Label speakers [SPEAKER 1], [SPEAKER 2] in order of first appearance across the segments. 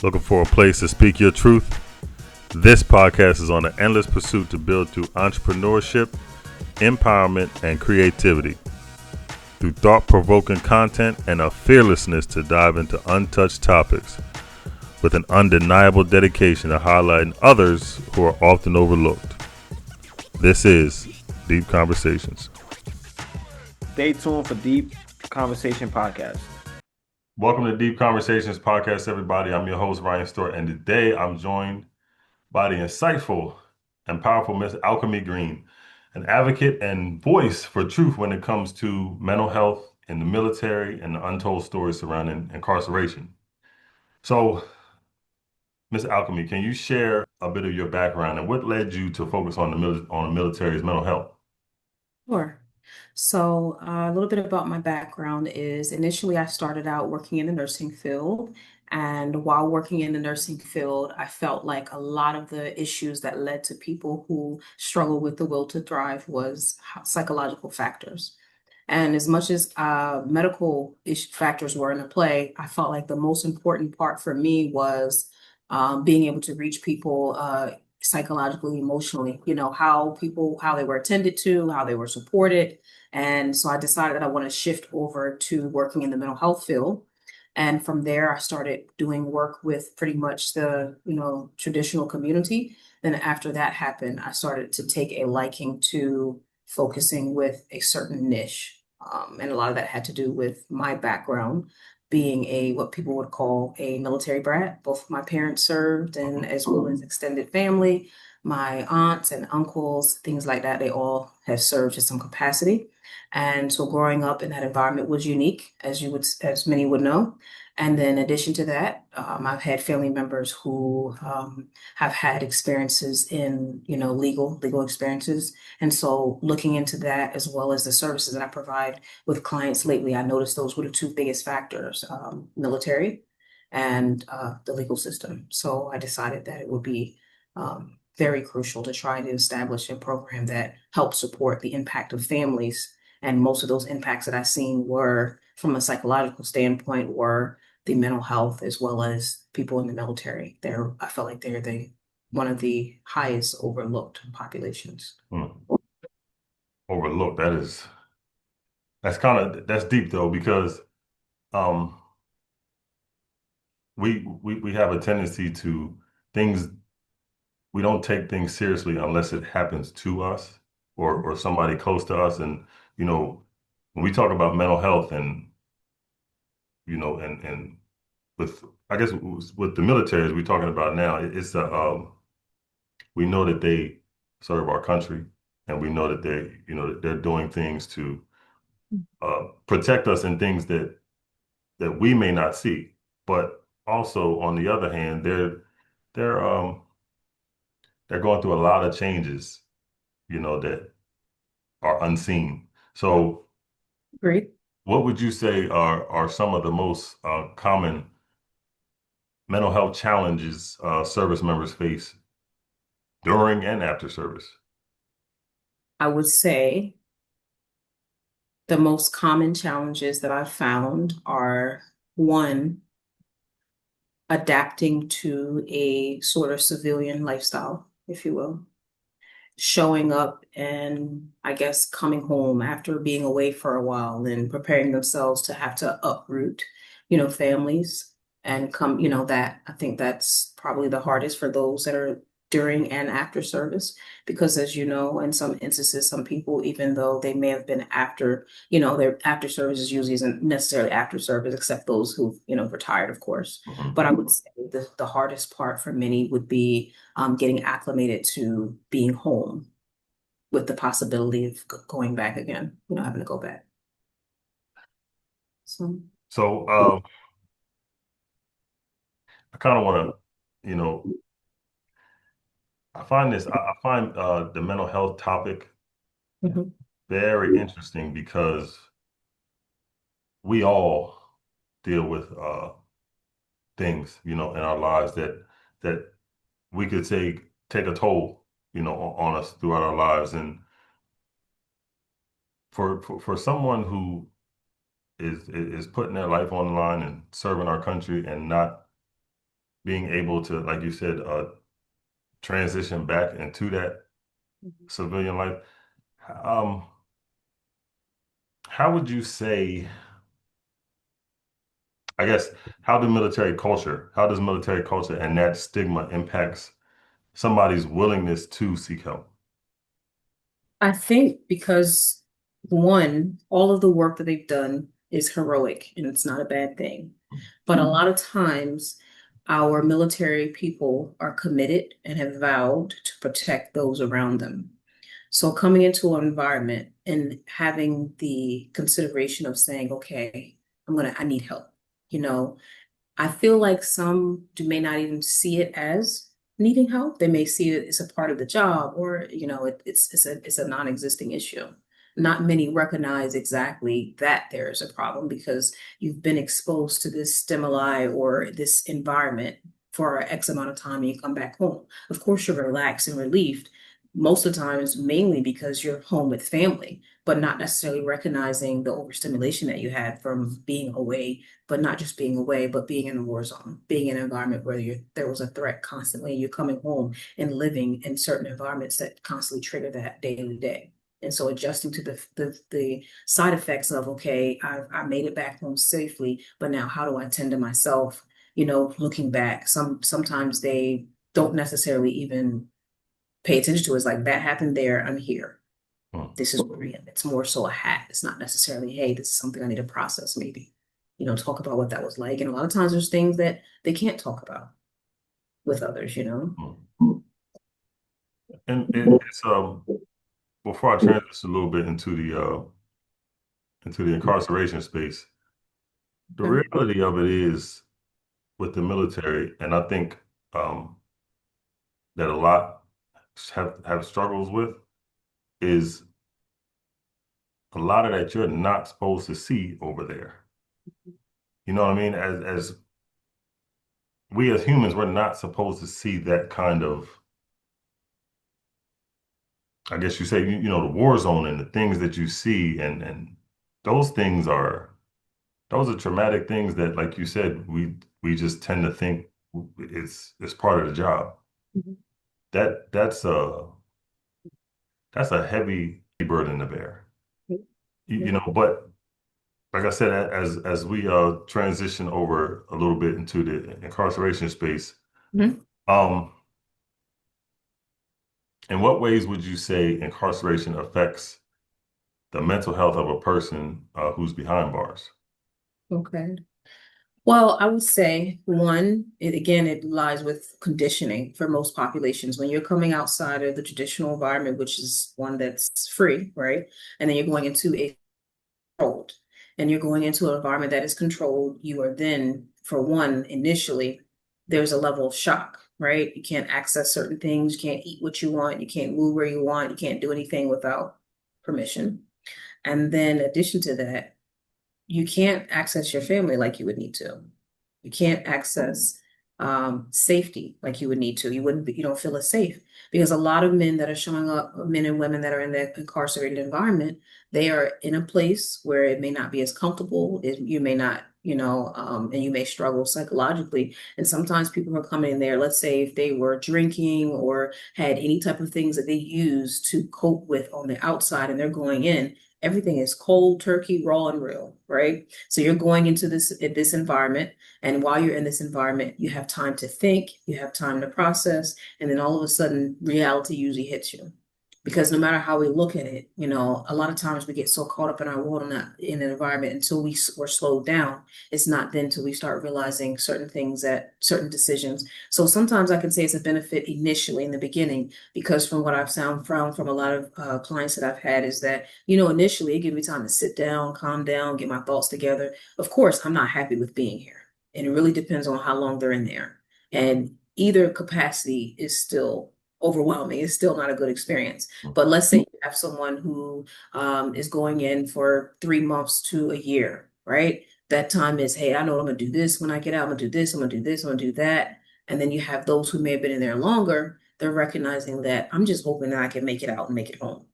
[SPEAKER 1] Looking for a place to speak your truth? This podcast is on an endless pursuit to build through entrepreneurship, empowerment, and creativity. Through thought-provoking content and a fearlessness to dive into untouched topics with an undeniable dedication to highlighting others who are often overlooked. This is Deep Conversations.
[SPEAKER 2] Stay tuned for Deep Conversation Podcast.
[SPEAKER 1] Welcome to Deep Conversations Podcast, everybody. I'm your host, Ryan Stewart, and today I'm joined by the insightful and powerful Miss Alchemy Green, an advocate and voice for truth when it comes to mental health in the military and the untold stories surrounding incarceration. So, Miss Alchemy, can you share a bit of your background and what led you to focus on the military's mental health?
[SPEAKER 3] Sure. So, a little bit about my background is initially I started out working in the nursing field. And while working in the nursing field, I felt like a lot of the issues that led to people who struggle with the will to thrive was psychological factors. And as much as medical factors were in play, I felt like the most important part for me was being able to reach people psychologically, emotionally, how they were attended to, how they were supported. And so I decided that I want to shift over to working in the mental health field. And from there, I started doing work with pretty much the, traditional community. Then after that happened, I started to take a liking to focusing with a certain niche. And a lot of that had to do with my background being what people would call a military brat. Both of my parents served, and as well as extended family, my aunts and uncles, things like that, they all have served in some capacity. And so growing up in that environment was unique, as many would know. And then in addition to that, I've had family members who have had experiences in, legal experiences. And so looking into that, as well as the services that I provide with clients lately, I noticed those were the two biggest factors, military and the legal system. So I decided that it would be very crucial to try to establish a program that helps support the impact of families. And most of those impacts that I've seen were, from a psychological standpoint, were the mental health as well as people in the military. I felt like they're one of the highest overlooked populations.
[SPEAKER 1] Overlooked, that's deep though, because um, we have a tendency to things we don't take things seriously unless it happens to us or somebody close to us. And when we talk about mental health and and with I guess with the military as we're talking about now, it's we know that they serve our country, and we know that that they're doing things to protect us in things that we may not see. But also on the other hand, they're they're going through a lot of changes, that are unseen. So
[SPEAKER 3] Great.
[SPEAKER 1] what would you say are some of the most common mental health challenges service members face during and after service?
[SPEAKER 3] I would say the most common challenges that I've found are, one, adapting to a sort of civilian lifestyle, if you will, showing up and I guess coming home after being away for a while and preparing themselves to have to uproot, families and come, that I think that's probably the hardest for those that are during and after service. Because as you know, in some instances, some people, even though they may have been after, their after service is usually isn't necessarily after service, except those who, retired, of course.
[SPEAKER 1] Mhm.
[SPEAKER 3] But I would say the hardest part for many would be getting acclimated to being home with the possibility of going back again, having to go back. So,
[SPEAKER 1] So I kind of want to, I find the mental health topic
[SPEAKER 3] mhm.
[SPEAKER 1] very interesting because we all deal with things, in our lives that we could take a toll, on us throughout our lives. And for someone who is putting their life on the line and serving our country and not being able to, like you said, transition back into that civilian life. Um, how would you say, I guess, how does military culture and that stigma impacts somebody's willingness to seek help?
[SPEAKER 3] I think because one, all of the work that they've done is heroic and it's not a bad thing. But a lot of times, our military people are committed and have vowed to protect those around them. So coming into an environment and having the consideration of saying, okay, I need help. You know, I feel like some may not even see it as needing help. They may see it as a part of the job, or it's a non-existing issue. Not many recognize exactly that there is a problem because you've been exposed to this stimuli or this environment for X amount of time and you come back home. Of course, you're relaxed and relieved most of the times, mainly because you're home with family, but not necessarily recognizing the overstimulation that you had from being away, but not just being away, but being in a war zone, being in an environment where there was a threat constantly. You're coming home and living in certain environments that constantly trigger that daily day. And so adjusting to the side effects of, okay, I made it back home safely, but now how do I tend to myself? Looking back, sometimes they don't necessarily even pay attention to. Is like that happened there, I'm here.
[SPEAKER 1] Hmm.
[SPEAKER 3] This is where I am. It's more so a hat. It's not necessarily, hey, this is something I need to process, maybe. Talk about what that was like. And a lot of times there's things that they can't talk about with others.
[SPEAKER 1] Hmm. And it's before I transition a little bit into the incarceration space, the
[SPEAKER 3] Mhm.
[SPEAKER 1] reality of it is with the military, and I think um, that a lot have struggles with is a lot of that you're not supposed to see over there. You know what I mean? As we as humans, we're not supposed to see that kind of, I guess you say, the war zone and the things that you see, and those things are those are traumatic things that, like you said, we just tend to think it's part of the job.
[SPEAKER 3] Mhm.
[SPEAKER 1] That's a heavy burden to bear. You
[SPEAKER 3] Mhm.
[SPEAKER 1] know, but like I said, as we transition over a little bit into the incarceration space,
[SPEAKER 3] Mhm.
[SPEAKER 1] um, in what ways would you say incarceration affects the mental health of a person who's behind bars?
[SPEAKER 3] Okay. Well, I would say one, it lies with conditioning for most populations. When you're coming outside of the traditional environment, which is one that's free, right? And then you're going into a controlled and you're going into an environment that is controlled, you are then, for one, initially, there's a level of shock, right? You can't access certain things, you can't eat what you want, you can't move where you want, you can't do anything without permission. And then, in addition to that, you can't access your family like you would need to. You can't access safety like you would need to. You don't feel as safe because a lot of men that are showing up, men and women that are in that incarcerated environment, they are in a place where it may not be as comfortable. You may not, and you may struggle psychologically. And sometimes people are coming in there, let's say if they were drinking or had any type of things that they use to cope with on the outside and they're going in, everything is cold turkey, raw and real, right? So you're going into this environment, and while you're in this environment, you have time to think, you have time to process, and then all of a sudden, reality usually hits you. Because no matter how we look at it, a lot of times we get so caught up in our world and not in an environment until we're slowed down. It's not then till we start realizing certain decisions. So sometimes I can say it's a benefit initially in the beginning, because from what I've found from a lot of clients that I've had is that, initially it gives me time to sit down, calm down, get my thoughts together. Of course, I'm not happy with being here. And it really depends on how long they're in there. And either capacity is still overwhelming. It's still not a good experience. But let's say you have someone who is going in for 3 months to a year, right? That time is, hey, I know I'm going to do this when I get out. I'm going to do this. I'm going to do this. I'm going to do that. And then you have those who may have been in there longer. They're recognizing that I'm just hoping that I can make it out and make it home.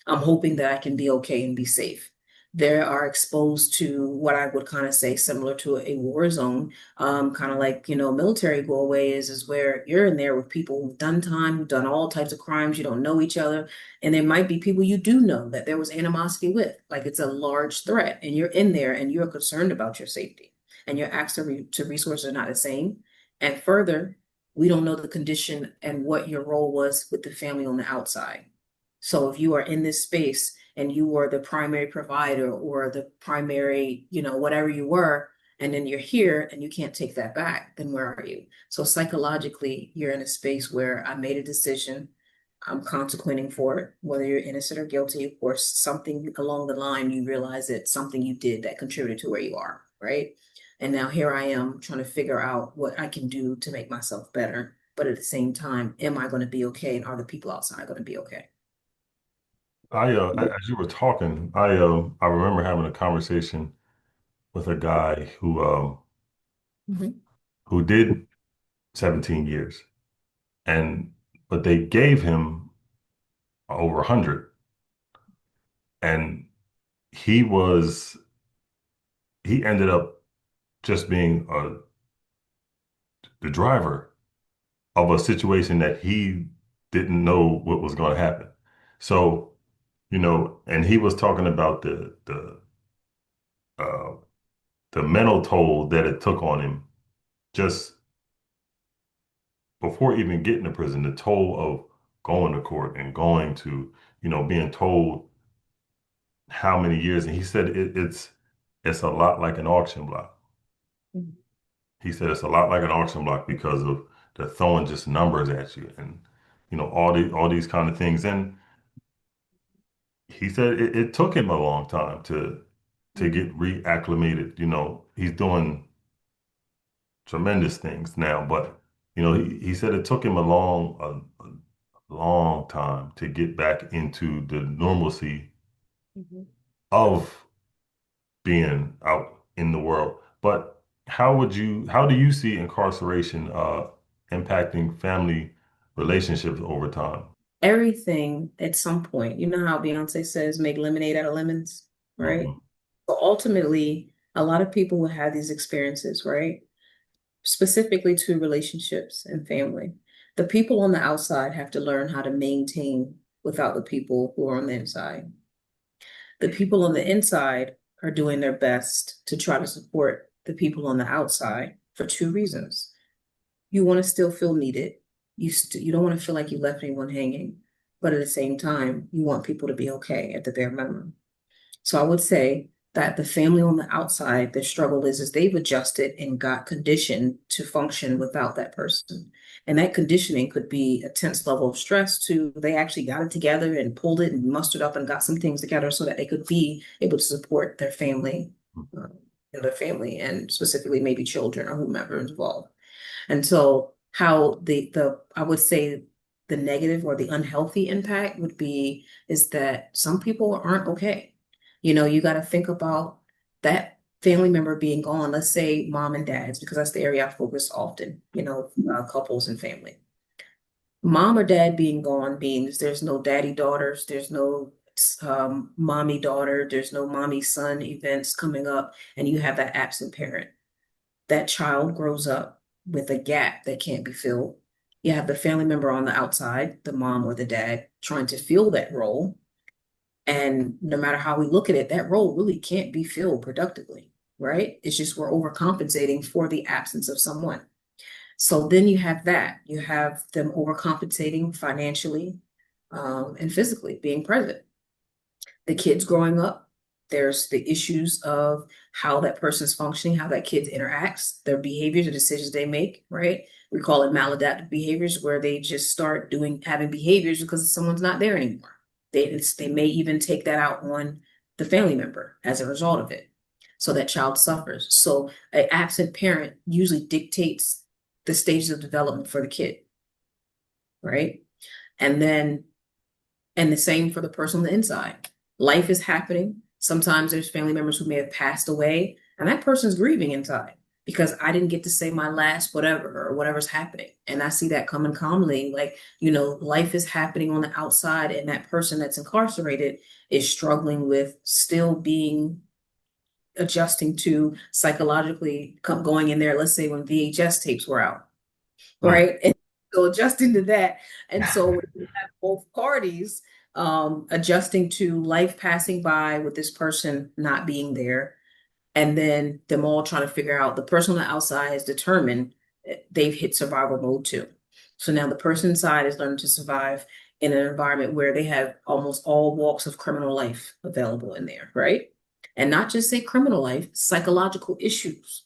[SPEAKER 3] I'm hoping that I can be okay and be safe. They are exposed to what I would kind of say similar to a war zone, kind of like, military go away is where you're in there with people who've done time, who've done all types of crimes, you don't know each other, and there might be people you do know that there was animosity with, like it's a large threat, and you're in there and you're concerned about your safety, and your access to resources are not the same. And further, we don't know the condition and what your role was with the family on the outside. So if you are in this space and you were the primary provider or the primary, whatever you were, and then you're here and you can't take that back, then where are you? So psychologically, you're in a space where I made a decision. I'm consequenting for it, whether you're innocent or guilty, or something along the line, you realize that something you did that contributed to where you are, right? And now here I am trying to figure out what I can do to make myself better. But at the same time, am I going to be okay? And are the people outside going to be okay?
[SPEAKER 1] As you were talking, I remember having a conversation with a guy
[SPEAKER 3] Mhm.
[SPEAKER 1] who did 17 years, and but they gave him over 100, and he was he ended up just being the driver of a situation that he didn't know what was going to happen. So, and he was talking about uh, the mental toll that it took on him just before even getting to prison, the toll of going to court and going to, being told how many years. And he said it's a lot like an auction block.
[SPEAKER 3] Mhm.
[SPEAKER 1] He said it's a lot like an auction block because of the throwing just numbers at you and all these kind of things. And he said it took him a long time to get reacclimated. He's doing tremendous things now, but he said it took him a long time to get back into the normalcy
[SPEAKER 3] Mhm.
[SPEAKER 1] of being out in the world. But how do you see incarceration impacting family relationships over time?
[SPEAKER 3] Everything at some point, you know how Beyonce says, make lemonade out of lemons, right?
[SPEAKER 1] Hmm.
[SPEAKER 3] So ultimately, a lot of people will have these experiences, right? Specifically to relationships and family. The people on the outside have to learn how to maintain without the people who are on the inside. The people on the inside are doing their best to try to support the people on the outside for two reasons. You want to still feel needed. You don't want to feel like you left anyone hanging, but at the same time, you want people to be okay at the bare minimum. So I would say that the family on the outside, their struggle is they've adjusted and got conditioned to function without that person. And that conditioning could be a tense level of stress to they actually got it together and pulled it and mustered up and got some things together so that they could be able to support um, their family and specifically maybe children or whomever is involved. And so how the I would say the negative or the unhealthy impact would be is that some people aren't okay. You got to think about that family member being gone. Let's say mom and dad's, because that's the area I focus often, couples and family. Mom or dad being gone means there's no daddy daughters, there's no mommy daughter, there's no mommy son events coming up, and you have that absent parent. That child grows up with a gap that can't be filled. You have the family member on the outside, the mom or the dad, trying to fill that role. And no matter how we look at it, that role really can't be filled productively, right? It's just we're overcompensating for the absence of someone. So then you have that. You have them overcompensating financially, and physically being present. The kids growing up, there's the issues of how that person's functioning, how that kid interacts, their behaviors, the decisions they make, right? We call it maladaptive behaviors, where they just start having behaviors because someone's not there anymore. They may even take that out on the family member as a result of it. So that child suffers. So an absent parent usually dictates the stages of development for the kid, right? And then and the same for the person on the inside. Life is happening. Sometimes there's family members who may have passed away, and that person's grieving inside because I didn't get to say my last whatever or whatever's happening. And I see that coming calmly. Like, life is happening on the outside, and that person that's incarcerated is struggling with still being adjusting to psychologically going in there, let's say when VHS tapes were out,
[SPEAKER 1] Mm.
[SPEAKER 3] right? And so adjusting to that. And so when you have both parties adjusting to life passing by with this person not being there, and then them all trying to figure out, the person on the outside is determined they've hit survival mode too. So now the person inside is learning to survive in an environment where they have almost all walks of criminal life available in there, right? And not just say criminal life, psychological issues.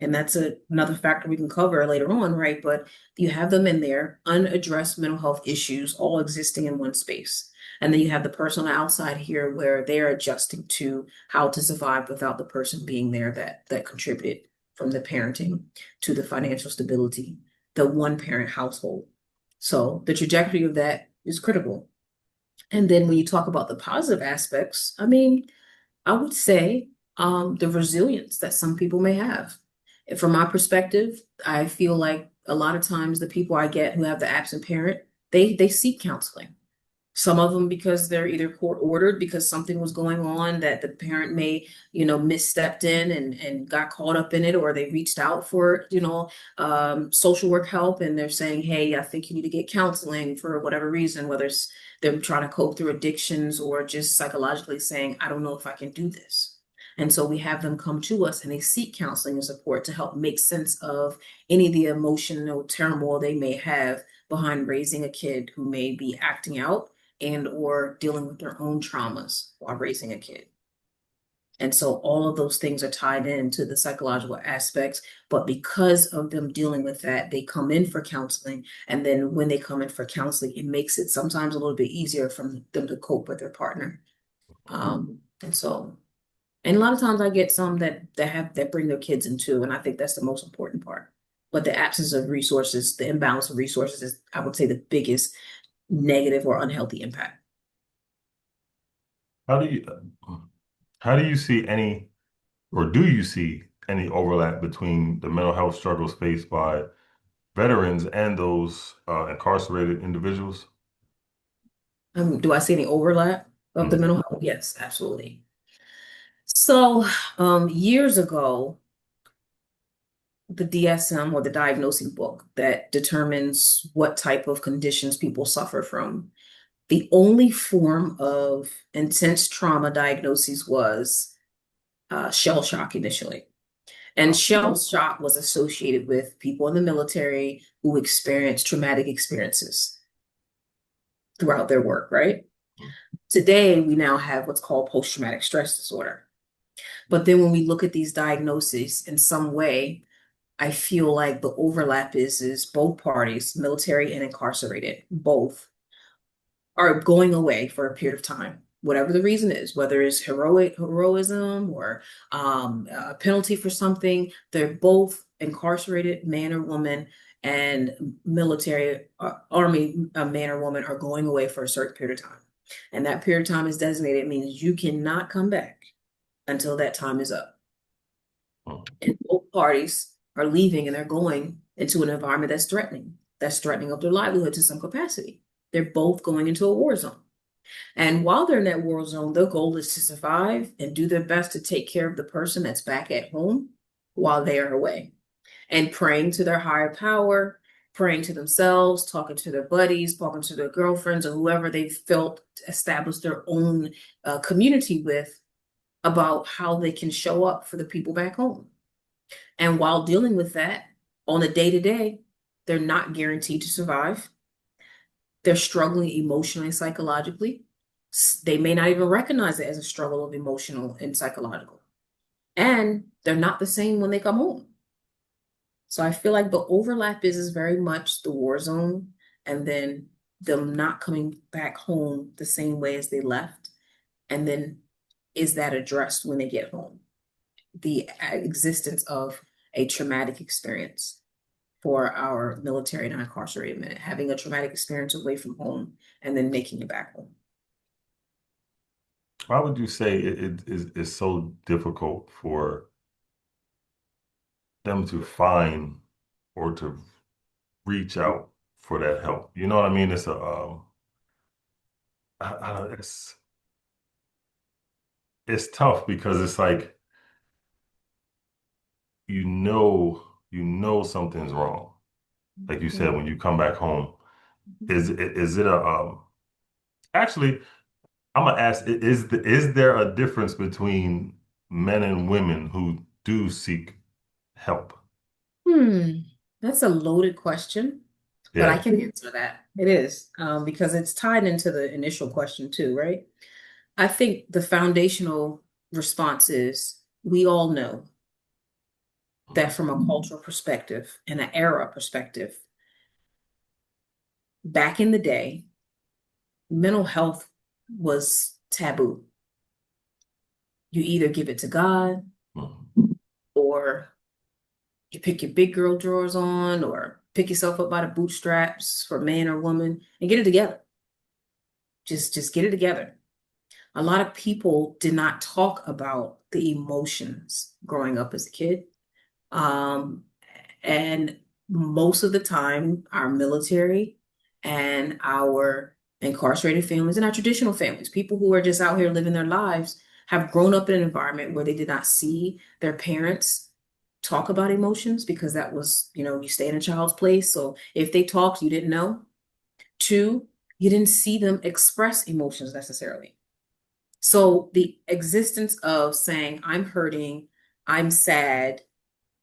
[SPEAKER 3] And that's another factor we can cover later on, right? But you have them in there, unaddressed mental health issues all existing in one space. And then you have the person on the outside here where they're adjusting to how to survive without the person being there that contributed, from the parenting to the financial stability, the one parent household. So the trajectory of that is critical. And then when you talk about the positive aspects, I mean, I would say the resilience that some people may have. And from my perspective, I feel like a lot of times the people I get who have the absent parent, they seek counseling. Some of them because they're either court ordered because something was going on that the parent may, misstepped in and got caught up in it, or they reached out for, social work help, and they're saying, hey, I think you need to get counseling for whatever reason, whether it's they're trying to cope through addictions or just psychologically saying, I don't know if I can do this. And so we have them come to us and they seek counseling and support to help make sense of any of the emotional turmoil they may have behind raising a kid who may be acting out and or dealing with their own traumas while raising a kid. And so all of those things are tied into the psychological aspects, but because of them dealing with that, they come in for counseling. And then when they come in for counseling, it makes it sometimes a little bit easier for them to cope with their partner. And so, and a lot of times I get some that bring their kids in too, and I think that's the most important part. But the absence of resources, the imbalance of resources is, I would say, the biggest negative or unhealthy impact.
[SPEAKER 1] How do you how do you see any, or do you see any overlap between the mental health struggles faced by veterans and those incarcerated individuals?
[SPEAKER 3] Do I see any overlap of the
[SPEAKER 1] Mhm.
[SPEAKER 3] mental health? Yes, absolutely. So, years ago, the DSM, or the diagnosing book that determines what type of conditions people suffer from, the only form of intense trauma diagnosis was shell shock initially. And shell shock was associated with people in the military who experienced traumatic experiences throughout their work, right? Today, we now have what's called post-traumatic stress disorder. But then when we look at these diagnoses in some way, I feel like the overlap is both parties, military and incarcerated, both are going away for a period of time, whatever the reason is, whether it's heroism or a penalty for something. They're both incarcerated, man or woman, and military army man or woman are going away for a certain period of time. And that period of time is designated, means you cannot come back until that time is up. And both parties are leaving and they're going into an environment that's threatening of their livelihood to some capacity. They're both going into a war zone. And while they're in that war zone, their goal is to survive and do their best to take care of the person that's back at home while they are away. And praying to their higher power, praying to themselves, talking to their buddies, talking to their girlfriends, or whoever they've felt establish their own community with, about how they can show up for the people back home. And while dealing with that on a day to day, they're not guaranteed to survive. They're struggling emotionally and psychologically. They may not even recognize it as a struggle of emotional and psychological. And they're not the same when they come home. So I feel like the overlap is very much the war zone, and then them not coming back home the same way as they left. And then is that addressed when they get home? The existence of a traumatic experience for our military and incarcerated men, having a traumatic experience away from home and then making it back home.
[SPEAKER 1] Why would you say it is so difficult for them to find or to reach out for that help. You know what I mean? It's a it's tough because it's like you know something's wrong. Like you said, when you come back home, is it a actually I'm gonna ask, is there a difference between men and women who do seek help?
[SPEAKER 3] Hmm, that's a loaded question, but I
[SPEAKER 1] Yeah.
[SPEAKER 3] can answer that. It is, because it's tied into the initial question too, right? I think the foundational response is we all know that from a cultural perspective and an era perspective, back in the day, mental health was taboo. You either give it to God
[SPEAKER 1] Mhm.
[SPEAKER 3] or you pick your big girl drawers on or pick yourself up by the bootstraps for man or woman and get it together. Just get it together. A lot of people did not talk about the emotions growing up as a kid. Um, and most of the time, our military and our incarcerated families and our traditional families, people who are just out here living their lives, have grown up in an environment where they did not see their parents talk about emotions because that was, you stay in a child's place. So if they talked, you didn't know. Two, you didn't see them express emotions necessarily. So the existence of saying, I'm hurting, I'm sad,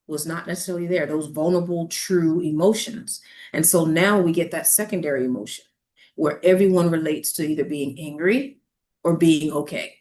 [SPEAKER 3] was not necessarily there, those vulnerable, true emotions. And so now we get that secondary emotion where everyone relates to either being angry or being okay.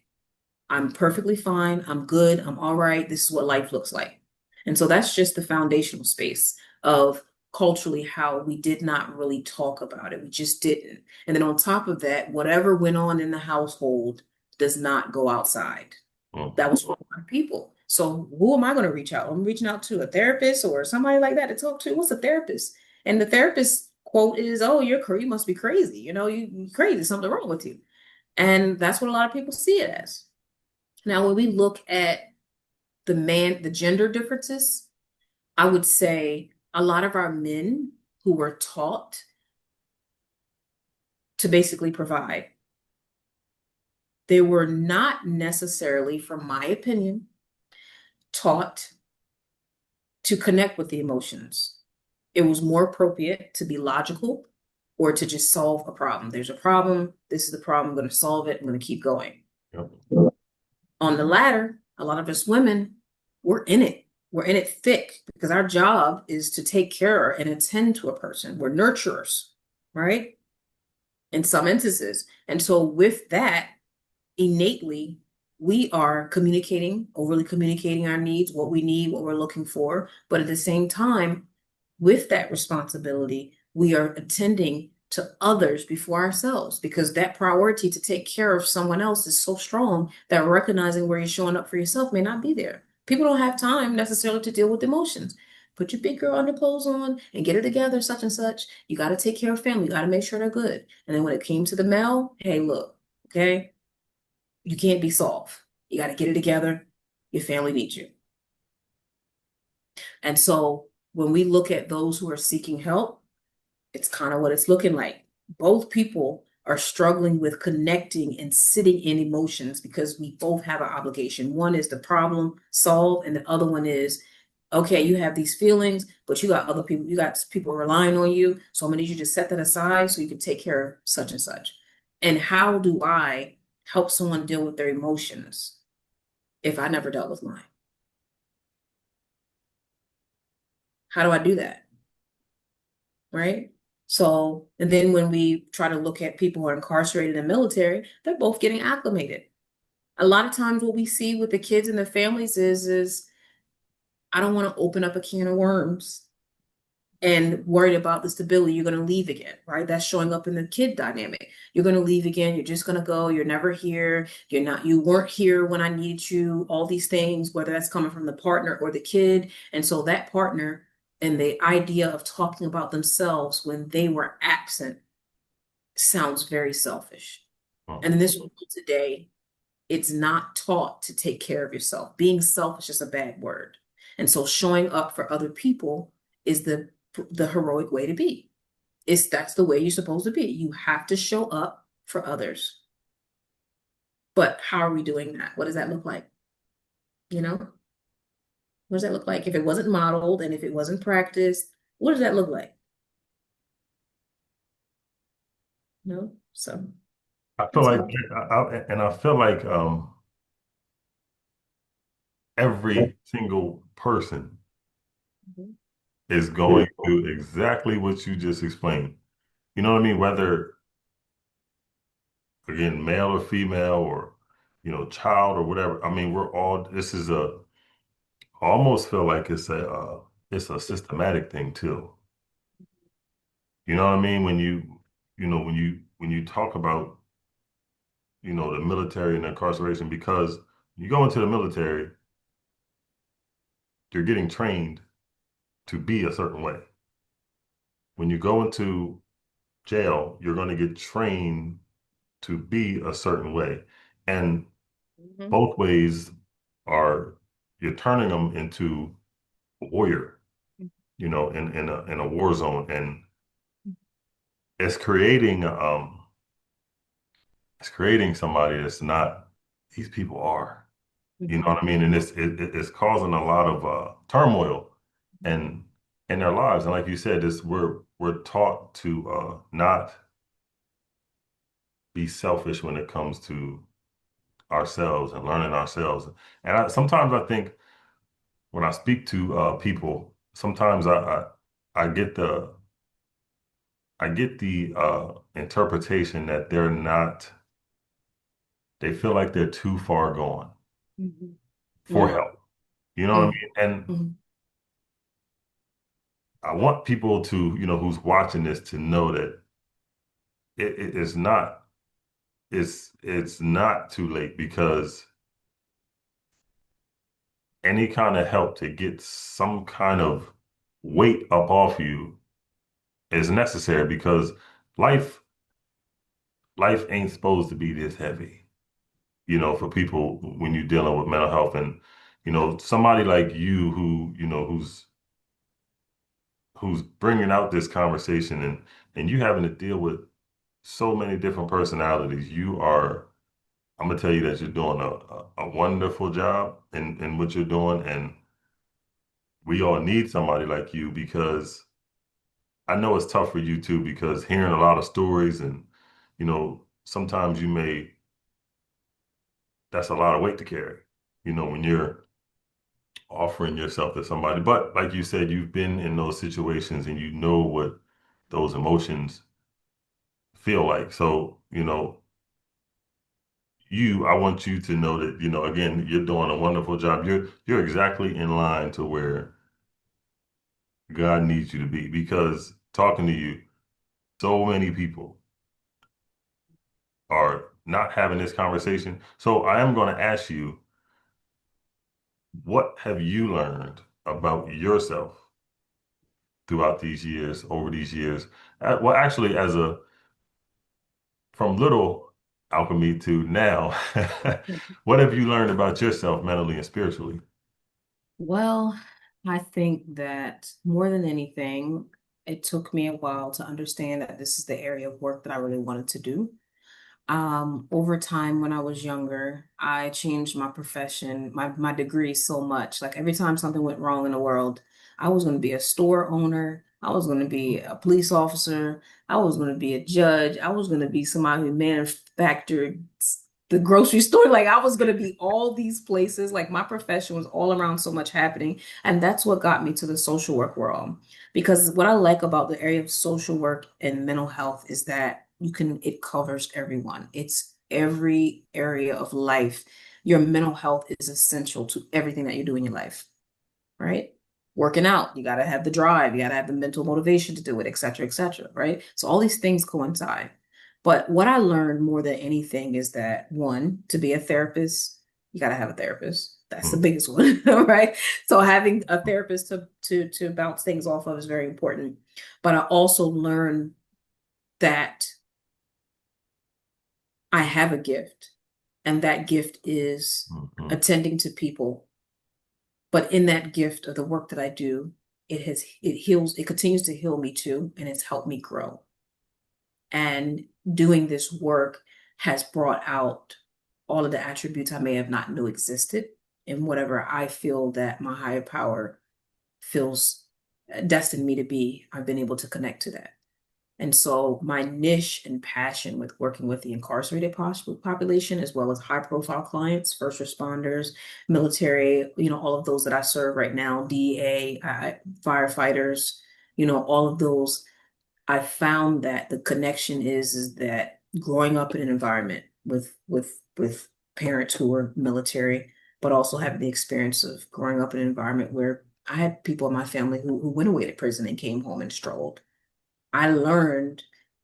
[SPEAKER 3] I'm perfectly fine. I'm good. I'm all right. This is what life looks like. And so that's just the foundational space of culturally how we did not really talk about it. We just didn't. And then on top of that, whatever went on in the household does not go outside. That
[SPEAKER 1] Mhm.
[SPEAKER 3] was for a lot of people. So who am I going to reach out? I'm reaching out to a therapist or somebody like that to talk to. What's a therapist? And the therapist quote is, "Oh, you must be crazy. You crazy. Something wrong with you." And that's what a lot of people see it as. Now, when we look at the gender differences, I would say a lot of our men who were taught to basically provide, they were not necessarily, from my opinion, taught to connect with the emotions. It was more appropriate to be logical or to just solve a problem. There's a problem. This is the problem. I'm going to solve it. I'm going to keep going.
[SPEAKER 1] Yep.
[SPEAKER 3] On the latter, a lot of us women, we're in it. We're in it thick because our job is to take care and attend to a person. We're nurturers, right? In some instances. And so, with that, innately, we are overly communicating our needs, what we need, what we're looking for. But at the same time, with that responsibility, we are attending to others before ourselves because that priority to take care of someone else is so strong that recognizing where you're showing up for yourself may not be there. People don't have time necessarily to deal with emotions. Put your big girl underclothes on and get it together, such and such. You got to take care of family. You got to make sure they're good. And then when it came to the male, hey, look, okay, you can't be soft. You got to get it together. Your family needs you. And so when we look at those who are seeking help, it's kind of what it's looking like. Both people are struggling with connecting and sitting in emotions because we both have an obligation. One is the problem solved, and the other one is, okay, you have these feelings, but you got people relying on you. So I'm gonna need you to set that aside so you can take care of such and such. And how do I help someone deal with their emotions if I never dealt with mine? How do I do that? Right? So, and then when we try to look at people who are incarcerated in the military, they're both getting acclimated. A lot of times what we see with the kids and their families is I don't want to open up a can of worms and worried about the stability. You're going to leave again, right? That's showing up in the kid dynamic. You're going to leave again. You're just going to go. You're never here. You weren't here when I needed you, all these things, whether that's coming from the partner or the kid. And so that partner and the idea of talking about themselves when they were absent sounds very selfish. And in
[SPEAKER 1] Mhm.
[SPEAKER 3] this world today, it's not taught to take care of yourself. Being selfish is a bad word. And so showing up for other people is the heroic way to be. That's the way you're supposed to be. You have to show up for others. But how are we doing that? What does that look like? You know, what does that look like? If it wasn't modeled and if it wasn't practiced, what does that look like? So
[SPEAKER 1] I feel
[SPEAKER 3] that's
[SPEAKER 1] like,
[SPEAKER 3] how.
[SPEAKER 1] and I feel like every single person
[SPEAKER 3] Mhm.
[SPEAKER 1] is going through exactly what you just explained. You know what I mean? Whether, again, male or female or, child or whatever. I mean, this is I almost feel like it's a systematic thing too. You know what I mean? When you talk about, the military and incarceration, because you go into the military, you're getting trained to be a certain way. When you go into jail, you're going to get trained to be a certain way. And
[SPEAKER 3] Mhm.
[SPEAKER 1] both ways are you're turning them into a warrior, in a war zone. And it's creating somebody that's not these people are. You know
[SPEAKER 3] Mhm.
[SPEAKER 1] what I mean? And it's causing a lot of turmoil and in their lives. And like you said, we're taught to not be selfish when it comes to ourselves and learning ourselves. And sometimes I think when I speak to people, sometimes I get the interpretation that they feel like they're too far gone
[SPEAKER 3] Mhm.
[SPEAKER 1] for
[SPEAKER 3] Mm,
[SPEAKER 1] help. You know what I
[SPEAKER 3] mm,
[SPEAKER 1] mean? And
[SPEAKER 3] mm,
[SPEAKER 1] I want people to, who's watching this to know that it's not it's not too late because any kind of help to get some kind of weight up off you is necessary because life life ain't supposed to be this heavy, for people when you're dealing with mental health and somebody like you who's bringing out this conversation and you having to deal with so many different personalities. I'm gonna tell you that you're doing a wonderful job in what you're doing, and we all need somebody like you because I know it's tough for you too because hearing a lot of stories and sometimes that's a lot of weight to carry, when you're offering yourself to somebody. But like you said, you've been in those situations and you know what those emotions feel like. So, I want you to know that, again, you're doing a wonderful job. You're exactly in line to where God needs you to be because talking to you, so many people are not having this conversation. So I am going to ask you, what have you learned about yourself throughout these years, over these years? Well, actually, from little alchemy to now,
[SPEAKER 3] mm.
[SPEAKER 1] what have you learned about yourself mentally and spiritually?
[SPEAKER 3] Well, I think that more than anything, it took me a while to understand that this is the area of work that I really wanted to do. Over time when I was younger, I changed my profession, my degree so much. Like every time something went wrong in the world, I was going to be a store owner, I was going to be a police officer, I was going to be a judge, I was going to be somebody who manufactured the grocery store. Like I was going to be all these places. Like my profession was all around so much happening. And that's what got me to the social work world. Because what I like about the area of social work and mental health is that it covers everyone. It's every area of life. Your mental health is essential to everything that you do in your life, right? Working out, you got to have the drive, you got to have the mental motivation to do it, et cetera, right? So all these things coincide. But what I learned more than anything is that one, to be a therapist, you got to have a therapist. That's the
[SPEAKER 1] Mm,
[SPEAKER 3] biggest one, right? So having a therapist to bounce things off of is very important. But I also learned that I have a gift, and that gift is
[SPEAKER 1] mm, mm,
[SPEAKER 3] attending to people But in that gift of the work that I do, it heals, it continues to heal me too, and it's helped me grow. And doing this work has brought out all of the attributes I may have not knew existed, and whatever I feel that my higher power feels destined me to be, I've been able to connect to that. And so my niche and passion with working with the incarcerated population, as well as high profile clients, first responders, military, all of those that I serve right now, DEA, firefighters, all of those, I found that the connection is that growing up in an environment with parents who were military, but also having the experience of growing up in an environment where I had people in my family who went away to prison and came home and struggled. I learned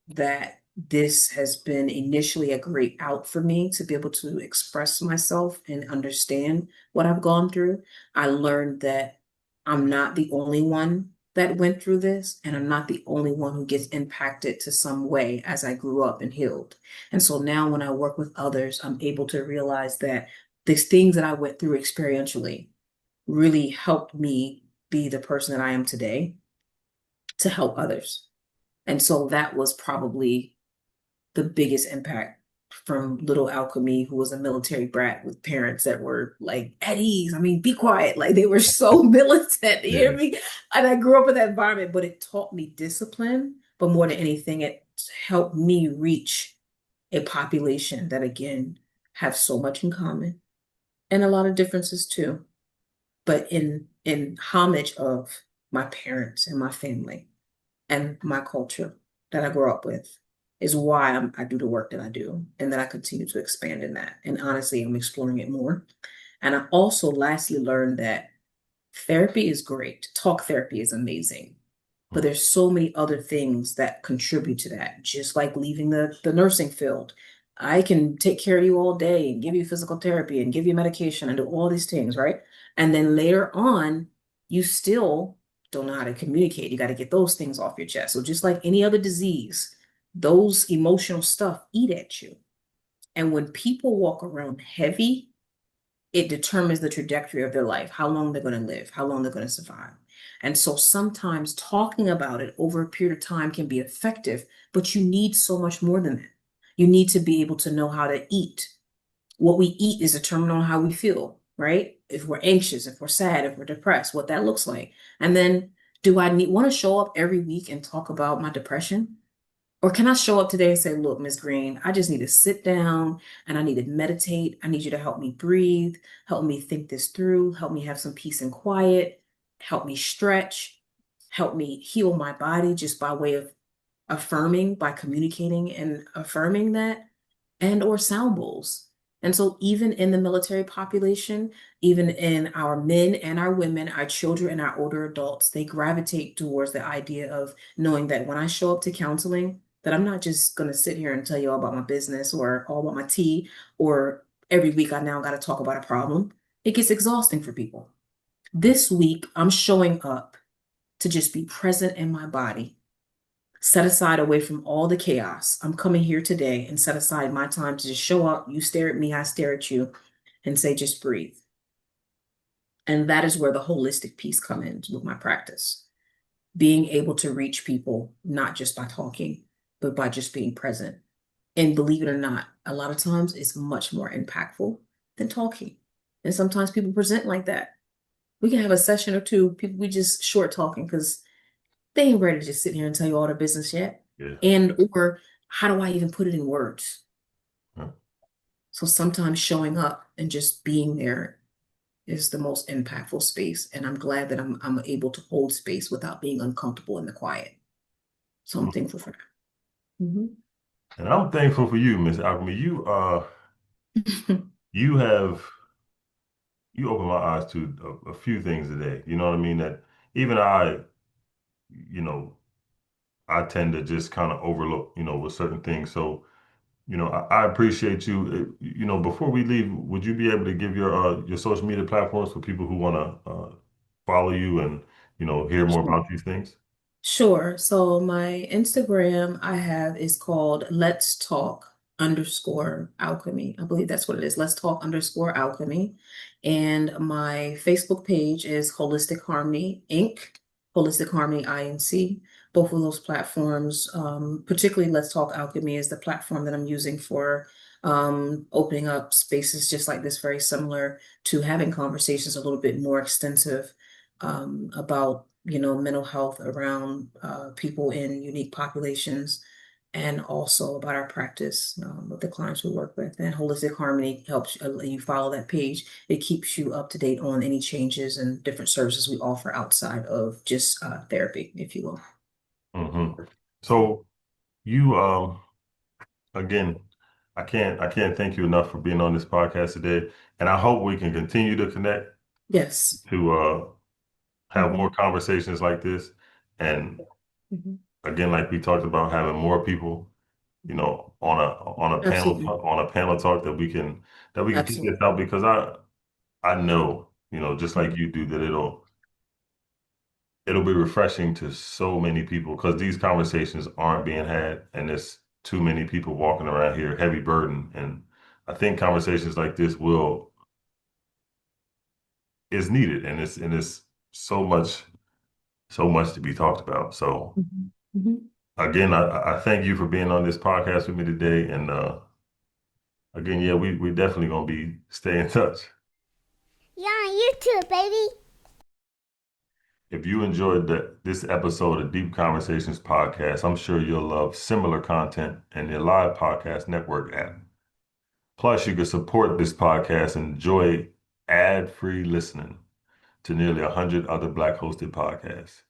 [SPEAKER 3] that this has been initially a great out for me to be able to express myself and understand what I've gone through. I learned that I'm not the only one that went through this, and I'm not the only one who gets impacted to some way as I grew up and healed. And so now when I work with others, I'm able to realize that these things that I went through experientially really helped me be the person that I am today to help others. And so that was probably the biggest impact from little Alchemy, who was a military brat with parents that were like, at ease. I mean, be quiet. Like they were so militant. You hear
[SPEAKER 1] Yeah.
[SPEAKER 3] me? And I grew up in that environment, but it taught me discipline. But more than anything, it helped me reach a population that, again, have so much in common and a lot of differences too. But in homage of my parents and my family and my culture that I grew up with is why I do the work that I do and that I continue to expand in that. And honestly, I'm exploring it more. And I also lastly learned that therapy is great. Talk therapy is amazing. But
[SPEAKER 1] Mm.
[SPEAKER 3] there's so many other things that contribute to that, just like leaving the nursing field. I can take care of you all day and give you physical therapy and give you medication and do all these things, right? And then later on, you still don't know how to communicate. You got to get those things off your chest. So just like any other disease, those emotional stuff eat at you. And when people walk around heavy, it determines the trajectory of their life, how long they're going to live, how long they're going to survive. And so sometimes talking about it over a period of time can be effective, but you need so much more than that. You need to be able to know how to eat. What we eat is determined on how we feel, right? If we're anxious, if we're sad, if we're depressed, what that looks like. And then do I need want to show up every week and talk about my depression? Or can I show up today and say, look, Miss Green, I just need to sit down and I need to meditate. I need you to help me breathe, help me think this through, help me have some peace and quiet, help me stretch, help me heal my body just by way of affirming, by communicating and affirming that, and or sound bowls. And so even in the military population, even in our men and our women, our children and our older adults, they gravitate towards the idea of knowing that when I show up to counseling, that I'm not just going to sit here and tell you all about my business or all about my tea, or every week I now got to talk about a problem. It gets exhausting for people. This week, I'm showing up to just be present in my body, set aside away from all the chaos. I'm coming here today and set aside my time to just show up. You stare at me, I stare at you, and say, just breathe. And that is where the holistic piece comes in with my practice. Being able to reach people, not just by talking, but by just being present. And believe it or not, a lot of times it's much more impactful than talking. And sometimes people present like that. We can have a session or two, people we just short talking because they ain't ready to just sit here and tell you all their business yet.
[SPEAKER 1] Yeah.
[SPEAKER 3] And or how do I even put it in words?
[SPEAKER 1] Yeah.
[SPEAKER 3] So sometimes showing up and just being there is the most impactful space. And I'm glad that I'm able to hold space without being uncomfortable in the quiet. So I'm
[SPEAKER 1] Mm.
[SPEAKER 3] thankful for that. Mhm.
[SPEAKER 1] And I'm thankful for you, Miss Alchemy. You have you opened my eyes to a few things today. You know what I mean? That even you know, I tend to just kind of overlook, with certain things. So, I appreciate you. Before we leave, would you be able to give your social media platforms for people who want to follow you and, hear more
[SPEAKER 3] Sure.
[SPEAKER 1] about these things?
[SPEAKER 3] Sure. So my Instagram I have is called Let's Talk. underscore alchemy. I believe that's what it is. Let's talk underscore alchemy. And my Facebook page is Holistic Harmony Inc. Holistic Harmony Inc. Both of those platforms, particularly Let's Talk Alchemy is the platform that I'm using for opening up spaces just like this, very similar to having conversations a little bit more extensive about, mental health around people in unique populations and also about our practice with the clients we work with. And Holistic Harmony helps you follow that page. It keeps you up to date on any changes and different services we offer outside of just therapy, if you will.
[SPEAKER 1] Hmm. So you again, I can't thank you enough for being on this podcast today. And I hope we can continue to connect
[SPEAKER 3] Yes.
[SPEAKER 1] to have
[SPEAKER 3] Mhm.
[SPEAKER 1] more conversations like this. And
[SPEAKER 3] Mhm.
[SPEAKER 1] again, like we talked about, having more people,
[SPEAKER 3] Absolutely.
[SPEAKER 1] on a panel talk that we can keep this
[SPEAKER 3] Absolutely.
[SPEAKER 1] out because I know, just like
[SPEAKER 3] Mhm.
[SPEAKER 1] you do, that it'll be refreshing to so many people because these conversations aren't being had, and there's too many people walking around here heavy burden. And I think conversations like this will is needed, and it's so much to be talked about. So
[SPEAKER 3] Mhm. Mhm.
[SPEAKER 1] again, I thank you for being on this podcast with me today, and again, yeah, we definitely gonna be stay in touch.
[SPEAKER 4] Yeah, you too, baby.
[SPEAKER 1] If you enjoyed this episode of Deep Conversations podcast, I'm sure you'll love similar content in the Live Podcast Network app. Plus, you can support this podcast and enjoy ad-free listening to nearly 100 other Black hosted podcasts.